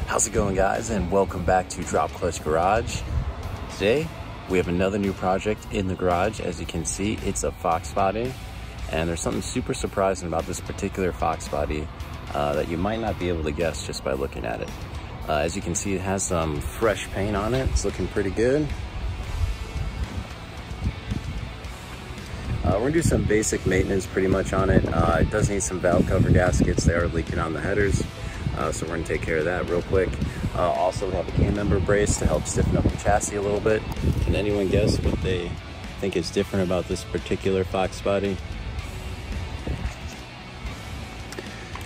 How's it going, guys, and welcome back to Drop Clutch Garage. Today we have another new project in the garage. As you can see, it's a Fox body, and there's something super surprising about this particular Fox body that you might not be able to guess just by looking at it. As you can see, it has some fresh paint on it. It's looking pretty good. We're gonna do some basic maintenance pretty much on it. It does need some valve cover gaskets. They are leaking on the headers. So we're gonna take care of that real quick. Also, we have a Kmember Brace to help stiffen up the chassis a little bit. Can anyone guess what they think is different about this particular Fox body?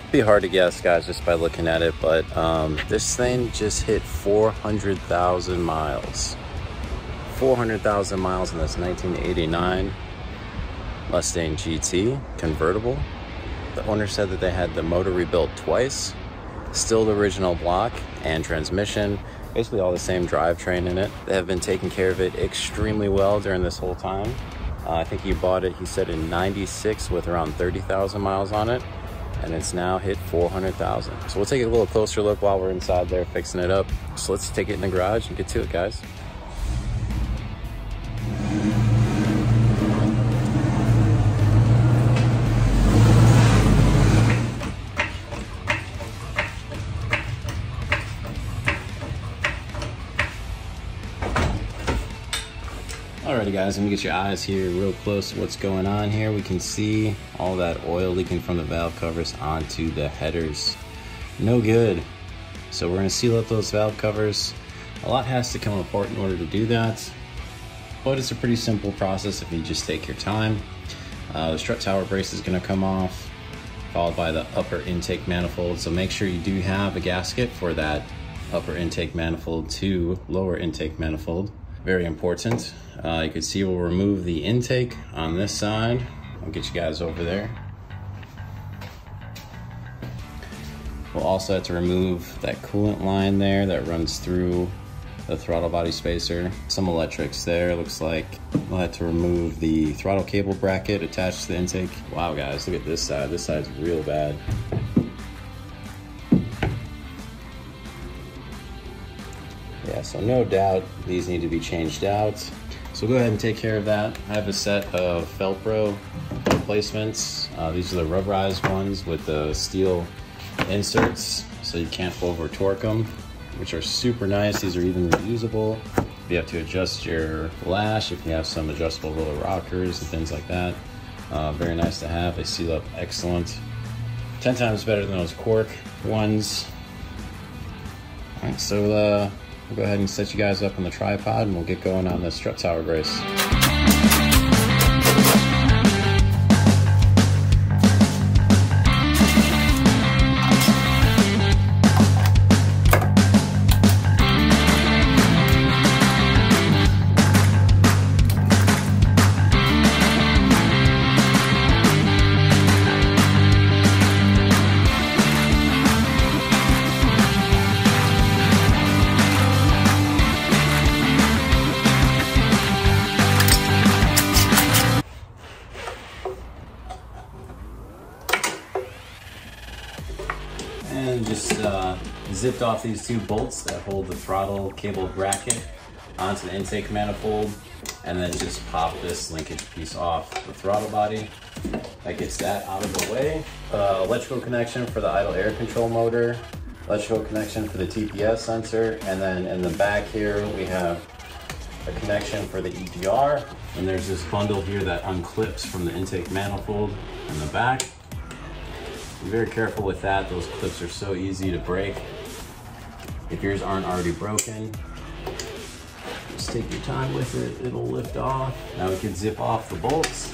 It'd be hard to guess, guys, just by looking at it, but this thing just hit 400,000 miles. 400,000 miles in this 1989 Mustang GT convertible. The owner said that they had the motor rebuilt twice. Still the original block and transmission, basically all the same drivetrain in it. They have been taking care of it extremely well during this whole time. I think he bought it, he said, in 96 with around 30,000 miles on it, and it's now hit 400,000. So we'll take a little closer look while we're inside there fixing it up. So let's take it in the garage and get to it, guys. Alrighty, guys, let me get your eyes here real close to what's going on here. We can see all that oil leaking from the valve covers onto the headers. No good. So we're gonna seal up those valve covers. A lot has to come apart in order to do that, but it's a pretty simple process if you just take your time. The strut tower brace is gonna come off, followed by the upper intake manifold. So make sure you do have a gasket for that upper intake manifold to lower intake manifold. Very important. You can see we'll remove the intake on this side. I'll get you guys over there. We'll also have to remove that coolant line there that runs through the throttle body spacer. Some electrics there, looks like. We'll have to remove the throttle cable bracket attached to the intake. Wow, guys, look at this side. This side's real bad. Yeah, so no doubt these need to be changed out. So go ahead and take care of that. I have a set of Velcro replacements. These are the rubberized ones with the steel inserts, so you can't over torque them, which are super nice. These are even reusable. If you have to adjust your lash, if you have some adjustable little rockers and things like that, very nice to have. They seal up excellent. 10 times better than those cork ones. All right, so we'll go ahead and set you guys up on the tripod and we'll get going on the strut tower brace. And just zipped off these two bolts that hold the throttle cable bracket onto the intake manifold, and then just pop this linkage piece off the throttle body. That gets that out of the way. Electrical connection for the idle air control motor, electrical connection for the TPS sensor, and then in the back here we have a connection for the EGR, and there's this bundle here that unclips from the intake manifold in the back. Be very careful with that. Those clips are so easy to break. If yours aren't already broken, just take your time with it. It'll lift off. Now we can zip off the bolts.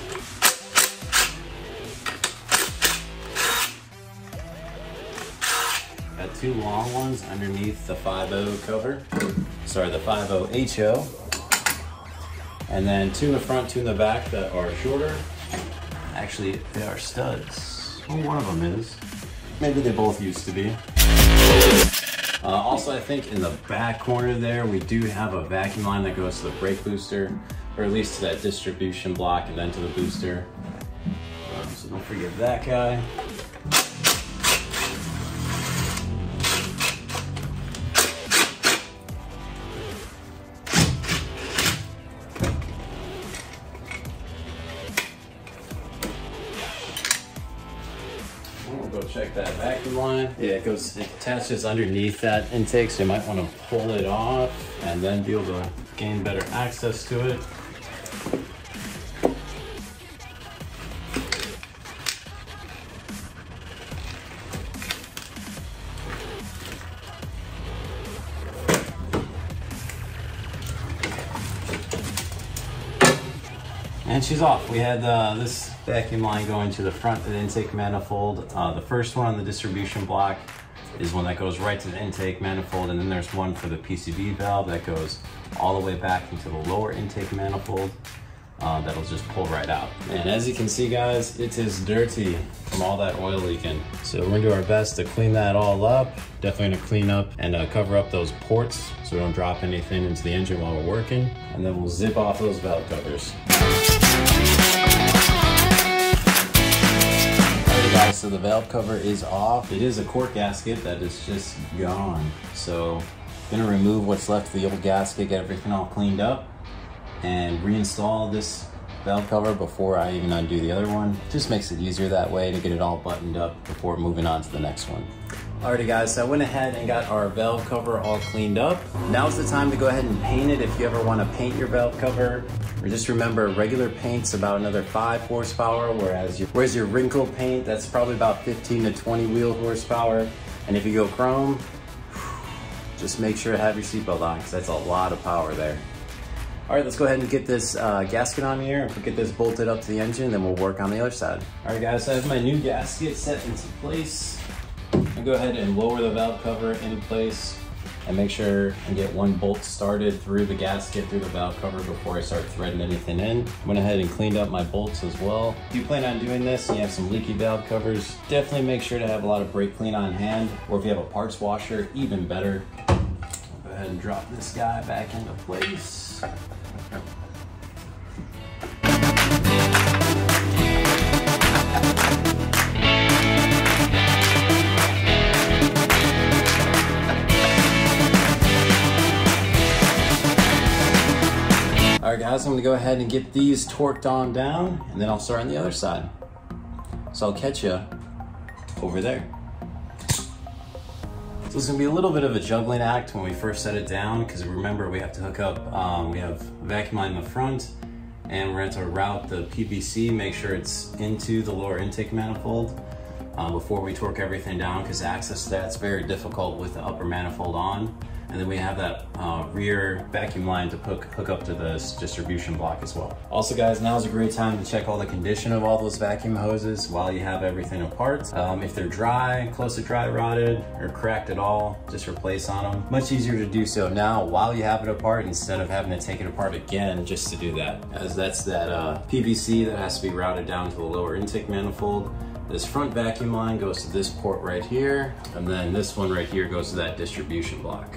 Got two long ones underneath the 5.0 cover. Sorry, the 5.0 HO. And then two in the front, two in the back that are shorter. Actually, they are studs. Well, one of them is. Maybe they both used to be. Also, I think in the back corner there, we do have a vacuum line that goes to the brake booster. or at least to that distribution block and then to the booster. So don't forget that guy. We'll go check that vacuum line. Yeah, it attaches underneath that intake, so you might want to pull it off and then be able to gain better access to it. And she's off. We had this vacuum line going to the front of the intake manifold. The first one on the distribution block is one that goes right to the intake manifold, and then there's one for the PCV valve that goes all the way back into the lower intake manifold. That'll just pull right out. And as you can see, guys, it is dirty from all that oil leaking. So we're gonna do our best to clean that all up. Definitely gonna clean up and cover up those ports so we don't drop anything into the engine while we're working. And then we'll zip off those valve covers. Alright guys, so the valve cover is off. It is a cork gasket that is just gone. So I'm gonna remove what's left of the old gasket, get everything all cleaned up, and reinstall this valve cover before I even undo the other one. Just makes it easier that way to get it all buttoned up before moving on to the next one. Alrighty guys, so I went ahead and got our valve cover all cleaned up. Now's the time to go ahead and paint it if you ever want to paint your valve cover. Or just remember, regular paint's about another 5 horsepower, whereas your wrinkle paint, that's probably about 15 to 20 wheel horsepower. And if you go chrome, just make sure to have your seatbelt on, because that's a lot of power there. All right, let's go ahead and get this gasket on here and get this bolted up to the engine, then we'll work on the other side. All right guys, so I have my new gasket set into place. I'll go ahead and lower the valve cover into place and make sure and get one bolt started through the gasket, through the valve cover before I start threading anything in. I went ahead and cleaned up my bolts as well. If you plan on doing this and you have some leaky valve covers, definitely make sure to have a lot of brake clean on hand, or if you have a parts washer, even better. I'll go ahead and drop this guy back into place. All right guys, I'm gonna go ahead and get these torqued on down, and then I'll start on the other side. So I'll catch you over there. So it's gonna be a little bit of a juggling act when we first set it down, because remember we have to hook up, we have vacuum line in the front, and we're going to route the PVC, make sure it's into the lower intake manifold before we torque everything down, because access to that's very difficult with the upper manifold on. And then we have that rear vacuum line to hook up to this distribution block as well. Also guys, now is a great time to check all the condition of all those vacuum hoses while you have everything apart. If they're dry, close to dry rotted, or cracked at all, just replace on them. Much easier to do so now while you have it apart, instead of having to take it apart again just to do that. As that's that PVC that has to be routed down to the lower intake manifold. This front vacuum line goes to this port right here, and then this one right here goes to that distribution block.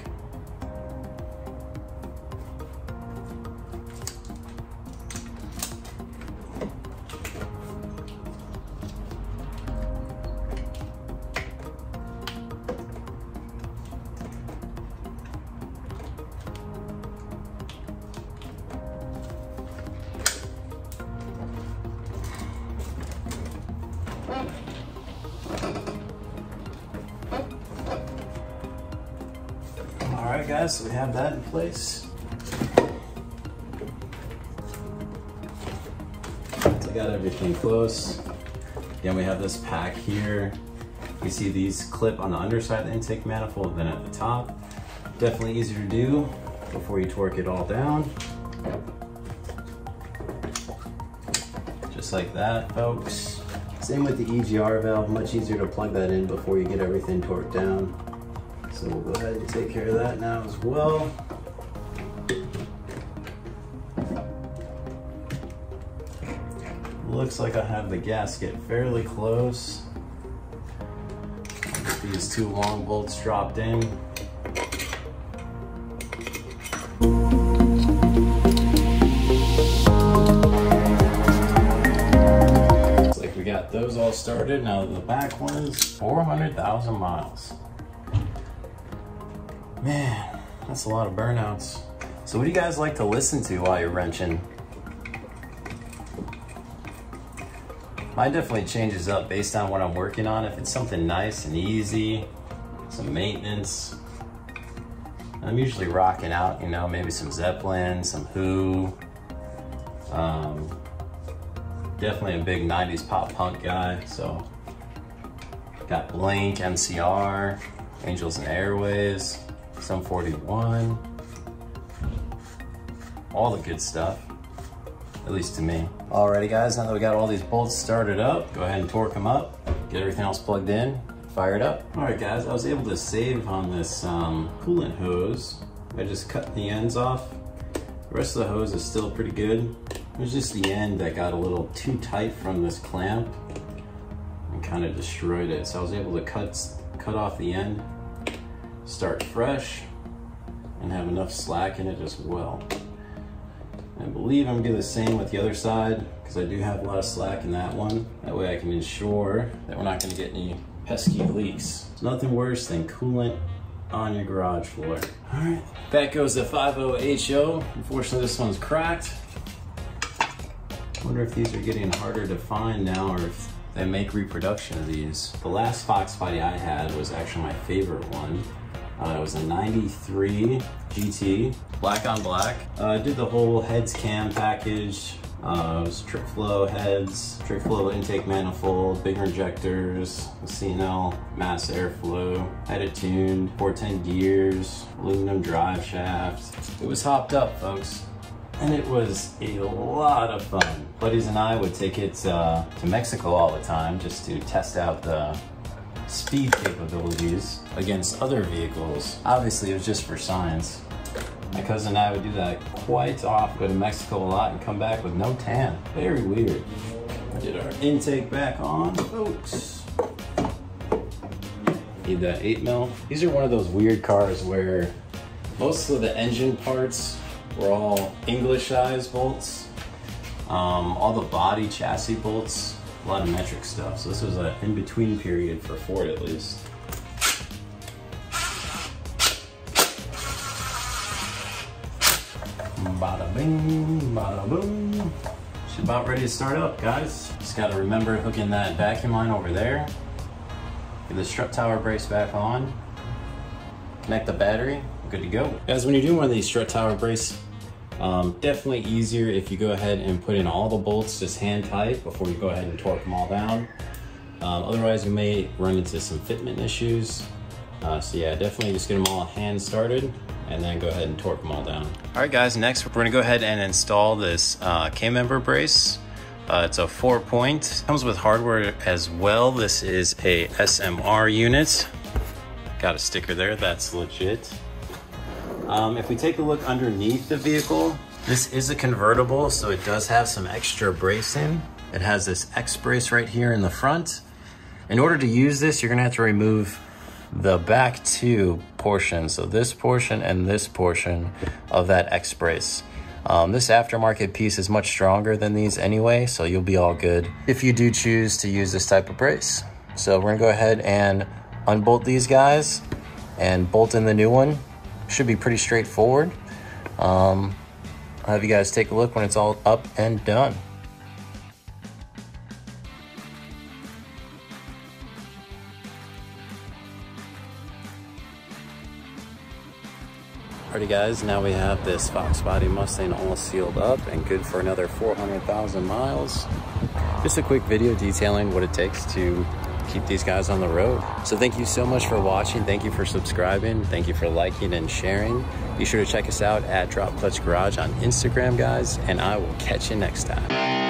All right guys, so we have that in place. So I got everything close. Again, we have this pack here. You see these clip on the underside of the intake manifold, then at the top. Definitely easier to do before you torque it all down. Just like that, folks. Same with the EGR valve, much easier to plug that in before you get everything torqued down. So we'll go ahead and take care of that now as well. Looks like I have the gasket fairly close. Get these two long bolts dropped in. started. Now the back one's 400,000 miles. Man, that's a lot of burnouts. So what do you guys like to listen to while you're wrenching? Mine definitely changes up based on what I'm working on. If it's something nice and easy, some maintenance, I'm usually rocking out, you know, maybe some Zeppelin, some Who. Definitely a big 90s pop punk guy, so got Blink, MCR, Angels and Airwaves, Sum 41, all the good stuff, at least to me. Alrighty guys, now that we got all these bolts started up, go ahead and torque them up, get everything else plugged in, fire it up. Alright guys, I was able to save on this coolant hose. I just cut the ends off. The rest of the hose is still pretty good. It was just the end that got a little too tight from this clamp and kind of destroyed it. So I was able to cut off the end, start fresh, and have enough slack in it as well. I believe I'm gonna do the same with the other side because I do have a lot of slack in that one. That way I can ensure that we're not gonna get any pesky leaks. There's nothing worse than coolant on your garage floor. All right, back goes the 50HO. Unfortunately, this one's cracked. I wonder if these are getting harder to find now or if they make reproduction of these. The last Fox body I had was actually my favorite one. It was a 93 GT, black on black. I did the whole heads cam package. It was trick flow heads, trick flow intake manifold, bigger injectors, CNL mass airflow, had it tuned, 410 gears, aluminum drive shaft. It was hopped up, folks, and it was a lot of fun. Buddies and I would take it to Mexico all the time just to test out the speed capabilities against other vehicles. Obviously, it was just for science. My cousin and I would do that quite often. Go to Mexico a lot and come back with no tan. Very weird. Get our intake back on, folks. Need that 8mm. These are one of those weird cars where most of the engine parts were all English-sized bolts. All the body chassis bolts, a lot of metric stuff. So this was an in-between period for Ford at least. Bada bing, bada boom. She's about ready to start up, guys. Just gotta remember hooking that vacuum line over there. Get the strut tower brace back on. Connect the battery, good to go. Guys, when you're doing one of these strut tower brace, definitely easier if you go ahead and put in all the bolts just hand tight before you go ahead and torque them all down. Otherwise, you may run into some fitment issues. So yeah, definitely just get them all hand started and then go ahead and torque them all down. All right guys, next we're gonna go ahead and install this Kmember brace. It's a 4-point, comes with hardware as well. This is a SMR unit. Got a sticker there, that's legit. If we take a look underneath the vehicle, this is a convertible, so it does have some extra bracing. It has this X brace right here in the front. In order to use this, you're gonna have to remove the back two portions, so this portion and this portion of that X brace. This aftermarket piece is much stronger than these anyway, so you'll be all good if you do choose to use this type of brace. So we're gonna go ahead and unbolt these guys and bolt in the new one. Should be pretty straightforward. I'll have you guys take a look when it's all up and done. Alrighty guys, now we have this Fox body Mustang all sealed up and good for another 400,000 miles. Just a quick video detailing what it takes to keep these guys on the road. So thank you so much for watching. Thank you for subscribing. Thank you for liking and sharing. Be sure to check us out at Drop Clutch Garage on Instagram, guys, and I will catch you next time.